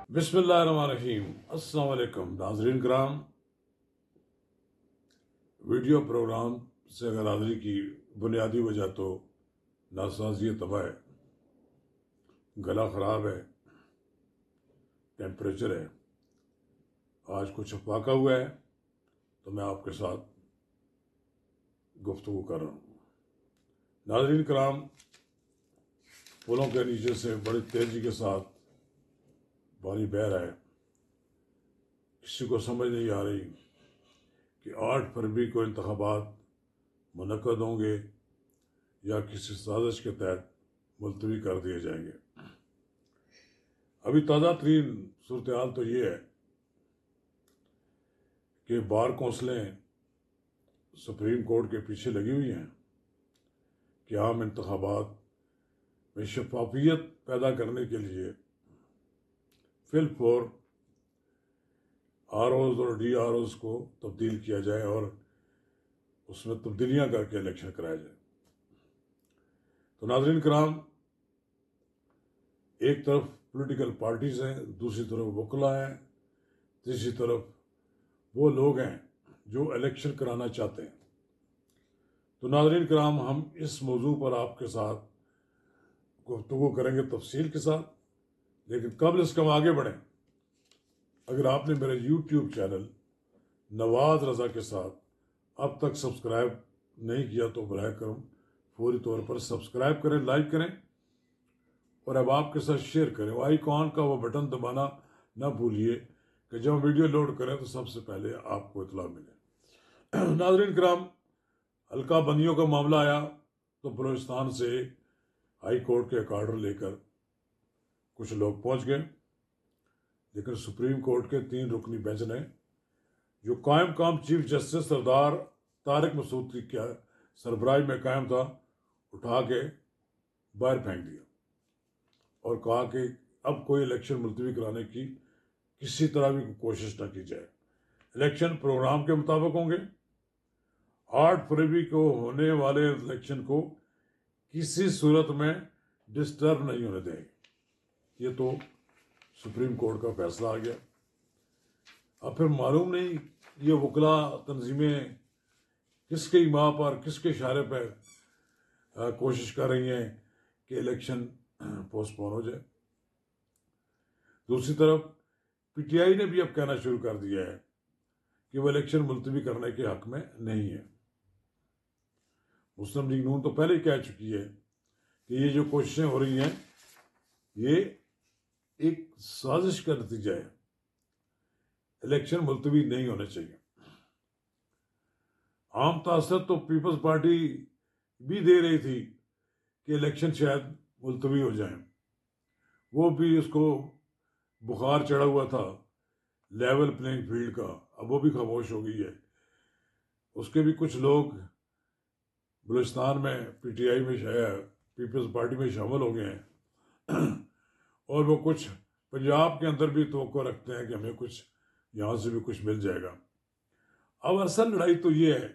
बिस्मिल्लाहिर्रहमानिर्रहीम। अस्सलाम वालेकुम नाज़रीन कराम। वीडियो प्रोग्राम से गैरहाज़िरी की बुनियादी वजह तो नासाजी तबाह है, गला ख़राब है, टेम्परेचर है। आज कुछ फाका हुआ है तो मैं आपके साथ गुफ्तगू कर रहा हूँ। नाज़रीन कराम, पुलों के नीचे से बड़ी तेज़ी के साथ पानी बह रहा है। किसी को समझ नहीं आ रही कि 8 फरवरी को इंतखाबात मुनक्कद होंगे या किसी साजिश के तहत मुलतवी कर दिए जाएंगे। अभी ताज़ा तरीन सूरत हाल तो ये है कि बार कौंसलें सुप्रीम कोर्ट के पीछे लगी हुई हैं कि आम इंतखाबात में शफाफियत पैदा करने के लिए फिल फॉर ROs और DROs को तब्दील किया जाए और उसमें तब्दीलियाँ करके इलेक्शन कराया जाए। तो नाज़रीन कराम, एक तरफ पॉलिटिकल पार्टीज़ हैं, दूसरी तरफ वकला हैं, तीसरी तरफ वो लोग हैं जो इलेक्शन कराना चाहते हैं। तो नाज़रीन कराम, हम इस मौजू पर आपके साथ गुफ्तगू करेंगे तफसील के साथ। लेकिन कबल इसके हम आगे बढ़ें, अगर आपने मेरे YouTube चैनल नवाज रज़ा के साथ अब तक सब्सक्राइब नहीं किया तो बराए करम फौरी तौर पर सब्सक्राइब करें, लाइक करें और अब आपके साथ शेयर करें। आइकॉन का वो बटन दबाना ना भूलिए कि जब वीडियो लोड करें तो सबसे पहले आपको इतला मिले। नाज़रीन कराम, हल्का बंदियों का मामला आया तो बलूचिस्तान से हाई कोर्ट के एक आर्डर लेकर कुछ लोग पहुंच गए, लेकिन सुप्रीम कोर्ट के 3 रुकनी बेंच ने जो कायम काम चीफ जस्टिस सरदार तारिक मसूद की क्या सरबराही में कायम था, उठा के बाहर फेंक दिया और कहा कि अब कोई इलेक्शन मुलतवी कराने की किसी तरह भी कोशिश न की जाए। इलेक्शन प्रोग्राम के मुताबिक होंगे। 8 फरवरी को होने वाले इलेक्शन को किसी सूरत में डिस्टर्ब नहीं होने देंगे। ये तो सुप्रीम कोर्ट का फैसला आ गया। अब फिर मालूम नहीं ये वकला तंजीमें किसके इमाम पर, किसके इशारे पर कोशिश कर रही हैं कि इलेक्शन पोस्टपोन हो जाए। दूसरी तरफ PTI ने भी अब कहना शुरू कर दिया है कि वो इलेक्शन मुलतवी करने के हक में नहीं है। मुस्लिम लीग नून तो पहले ही कह चुकी है कि ये जो कोशिशें हो रही हैं ये एक साजिश का नतीजा है, इलेक्शन मुलतवी नहीं होने चाहिए। आम तासर तो पीपल्स पार्टी भी दे रही थी कि इलेक्शन शायद मुलतवी हो जाए। वो भी उसको बुखार चढ़ा हुआ था लेवल प्लेइंग फील्ड का, अब वो भी खामोश हो गई है। उसके भी कुछ लोग बलूचिस्तान में PTI में पीपल्स पार्टी में शामिल हो गए हैं और वो कुछ पंजाब के अंदर भी तवक्को रखते हैं कि हमें कुछ यहाँ से भी कुछ मिल जाएगा। अब असल लड़ाई तो ये है,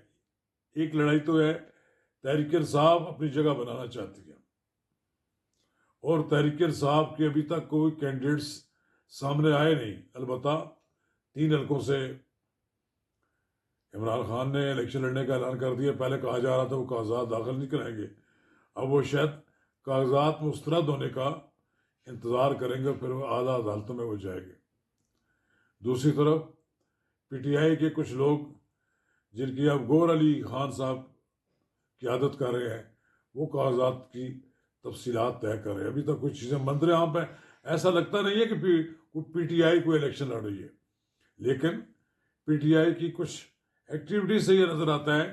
एक लड़ाई तो है तहरीक इंसाफ अपनी जगह बनाना चाहती है और तहरीक इंसाफ के अभी तक कोई कैंडिडेट्स सामने आए नहीं। अलबत्ता 3 हल्कों से इमरान खान ने इलेक्शन लड़ने का ऐलान कर दिया। पहले कहा जा रहा था वो कागजात दाखिल नहीं कराएंगे, अब वो शायद कागजात मुस्तरद होने का इंतज़ार करेंगे, फिर वो आला अदालतों में वो जाएंगे। दूसरी तरफ PTI के कुछ लोग जिनकी अब गौर अली खान साहब क़यादत कर रहे हैं, वो कागजात की तफसीलात तय कर रहे हैं। अभी तक कुछ चीज़ें बंद रहे। यहाँ पर ऐसा लगता नहीं है कि PTI को इलेक्शन लड़ रही है, लेकिन PTI की कुछ एक्टिविटी से ये नज़र आता है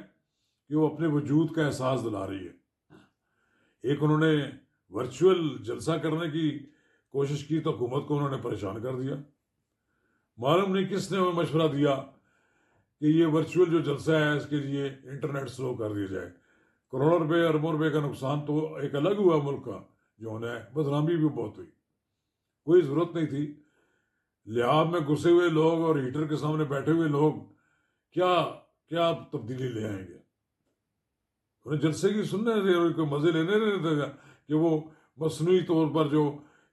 कि वो अपने वजूद का एहसास दिला रही है। एक उन्होंने वर्चुअल जलसा करने की कोशिश की तो हुकूमत को उन्होंने परेशान कर दिया। मालूम नहीं किसने वो मशवरा दिया कि ये वर्चुअल जो जलसा है इसके लिए इंटरनेट स्लो कर दिया जाए। करोड़ों रुपए अरबों रुपए का नुकसान तो एक अलग हुआ मुल्क का, जो होना है बदनामी भी बहुत हुई। कोई ज़रूरत नहीं थी। लिहाज में घुसे हुए लोग और हीटर के सामने बैठे हुए लोग क्या क्या तब्दीली ले आएंगे। उन्हें जलसे की सुनने कोई मज़े लेने नहीं देगा कि वो मसनूई तौर पर जो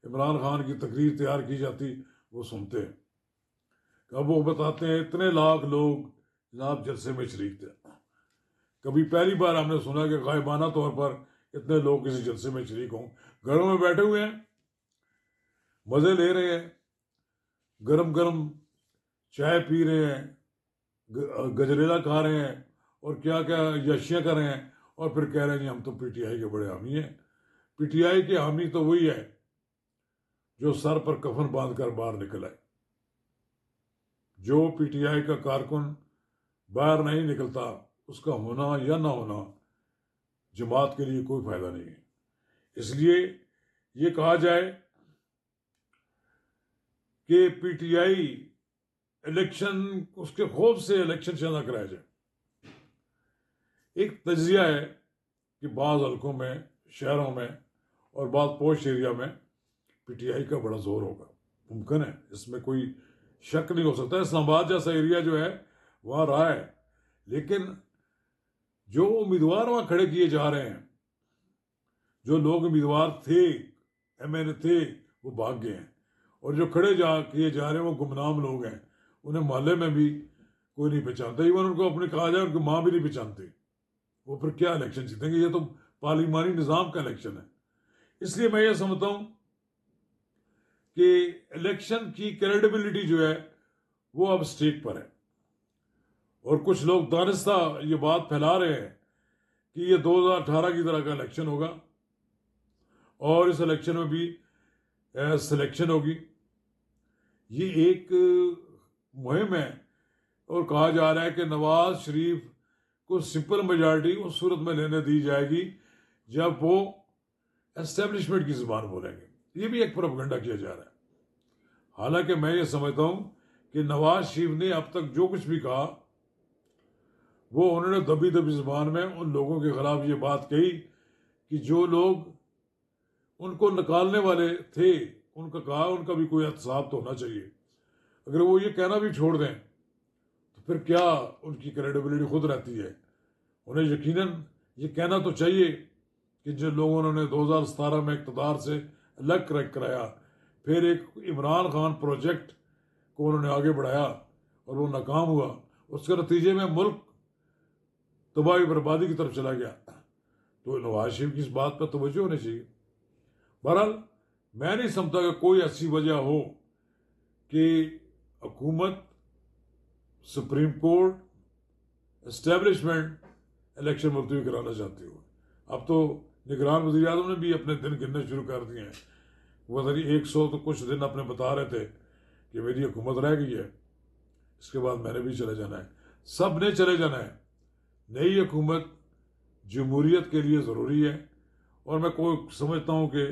इमरान खान की तकरीर तैयार की जाती वो सुनते हैं। अब वो बताते हैं इतने लाख लोग जनाब जलसे में शरीक थे। कभी पहली बार हमने सुना कि गायबाना तौर पर इतने लोग किसी जलसे में शरीक हों। घरों में बैठे हुए हैं, मजे ले रहे हैं, गरम गरम चाय पी रहे हैं, गजरेला खा रहे हैं और क्या क्या यशियां कर रहे हैं, और फिर कह रहे हैं जी हम तो पीटीआई के बड़े हामी हैं। पीटीआई के हामी तो वही है जो सर पर कफन बांधकर बाहर निकल आए। जो पीटीआई का कारकुन बाहर नहीं निकलता, उसका होना या ना होना जमात के लिए कोई फायदा नहीं है। इसलिए ये कहा जाए कि पीटीआई इलेक्शन, उसके खौफ से इलेक्शन ना कराया जाए। एक तजिया है कि बाज़ हल्कों में, शहरों में और बाज़ पोश एरिया में पीटीआई का बड़ा जोर होगा, मुमकिन है, इसमें कोई शक नहीं हो सकता। इस्लामाबाद जैसा एरिया जो है वहाँ रहा है, लेकिन जो उम्मीदवार वहाँ खड़े किए जा रहे हैं, जो लोग उम्मीदवार थे, एमएनए थे, वो भाग गए हैं, और जो खड़े किए जा रहे हैं वो गुमनाम लोग हैं। उन्हें मोहल्ले में भी कोई नहीं पहचानता, इवन उनको अपने कहा जाए उनकी माँ भी नहीं पहचानती। वो फिर क्या इलेक्शन जीतेंगे? ये तो पार्लिमानी निज़ाम का इलेक्शन है। इसलिए मैं ये समझता हूँ कि इलेक्शन की क्रेडिबिलिटी जो है वो अब स्टेक पर है, और कुछ लोग दानिस्ता ये बात फैला रहे हैं कि ये 2018 की तरह का इलेक्शन होगा और इस इलेक्शन में भी सिलेक्शन होगी। ये एक मुहिम है, और कहा जा रहा है कि नवाज शरीफ को सिंपल मेजॉरिटी उस सूरत में लेने दी जाएगी जब वो एस्टेब्लिशमेंट की जुबान बोलेंगे। ये भी एक प्रोपेगेंडा किया जा रहा है। हालांकि मैं ये समझता हूं कि नवाज शरीफ ने अब तक जो कुछ भी कहा, वो उन्होंने दबी दबी जुबान में उन लोगों के खिलाफ ये बात कही कि जो लोग उनको निकालने वाले थे, उनका कहा उनका भी कोई एहतसाब तो होना चाहिए। अगर वो ये कहना भी छोड़ दें तो फिर क्या उनकी क्रेडिबिलिटी खुद रहती है? उन्हें यकीनन ये कहना तो चाहिए कि जो लोगों ने 2017 में इक़्तिदार से अलग कराया, फिर एक इमरान खान प्रोजेक्ट को उन्होंने आगे बढ़ाया और वो नाकाम हुआ, उसके नतीजे में मुल्क तबाही बर्बादी की तरफ चला गया, तो नवाज शरीफ की इस बात पर तवज्जो होनी चाहिए। बहरहाल मैं नहीं समझता कि कोई ऐसी वजह हो कि हुकूमत, सुप्रीम कोर्ट, एस्टेब्लिशमेंट इलेक्शन मुलतवी कराना चाहती हो। अब तो निगरान वज़ीर आज़म ने भी अपने दिन गिनने शुरू कर दिए हैं। वो पता नहीं 100 तो कुछ दिन अपने बता रहे थे कि मेरी हुकूमत रह गई है, इसके बाद मैंने भी चले जाना है, सब ने चले जाना है। नई हुकूमत जमहूरियत के लिए ज़रूरी है, और मैं कोई समझता हूँ कि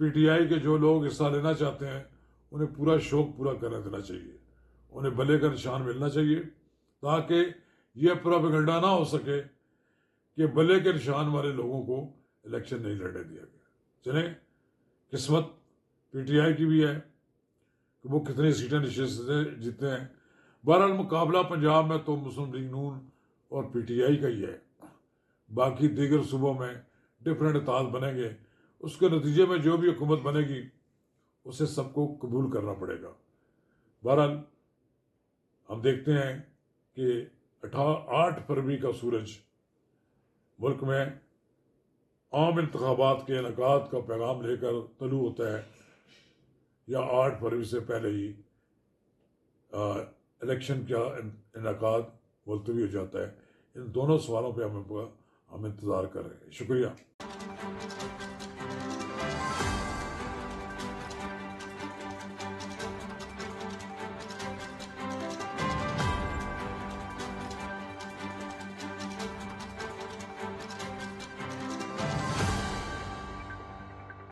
पीटीआई के जो लोग हिस्सा लेना चाहते हैं उन्हें पूरा शौक पूरा करने देना चाहिए, उन्हें भले का निशान मिलना चाहिए, ताकि यह प्रोपेगेंडा ना हो सके कि भले के निशान वाले लोगों को इलेक्शन नहीं लड़ने दिया गया। चलें, किस्मत पीटीआई की भी है कि वो कितनी सीटें निश्चित जीतते हैं। बहरहाल मुकाबला पंजाब में तो मुस्लिम लीग नून और पीटीआई का ही है, बाकी दीगर सूबों में डिफरेंट इत्तेहाद बनेंगे। उसके नतीजे में जो भी हुकूमत बनेगी उसे सबको कबूल करना पड़ेगा। बहरहाल हम देखते हैं कि 8 फरवरी का सूरज मुल्क में आम इंतखाबात के इनेकाद का पैगाम लेकर तलू होता है, या 8 फरवरी से पहले ही इलेक्शन का इनेकाद मुलतवी हो जाता है। इन दोनों सवालों पर हम इंतज़ार कर रहे हैं। शुक्रिया।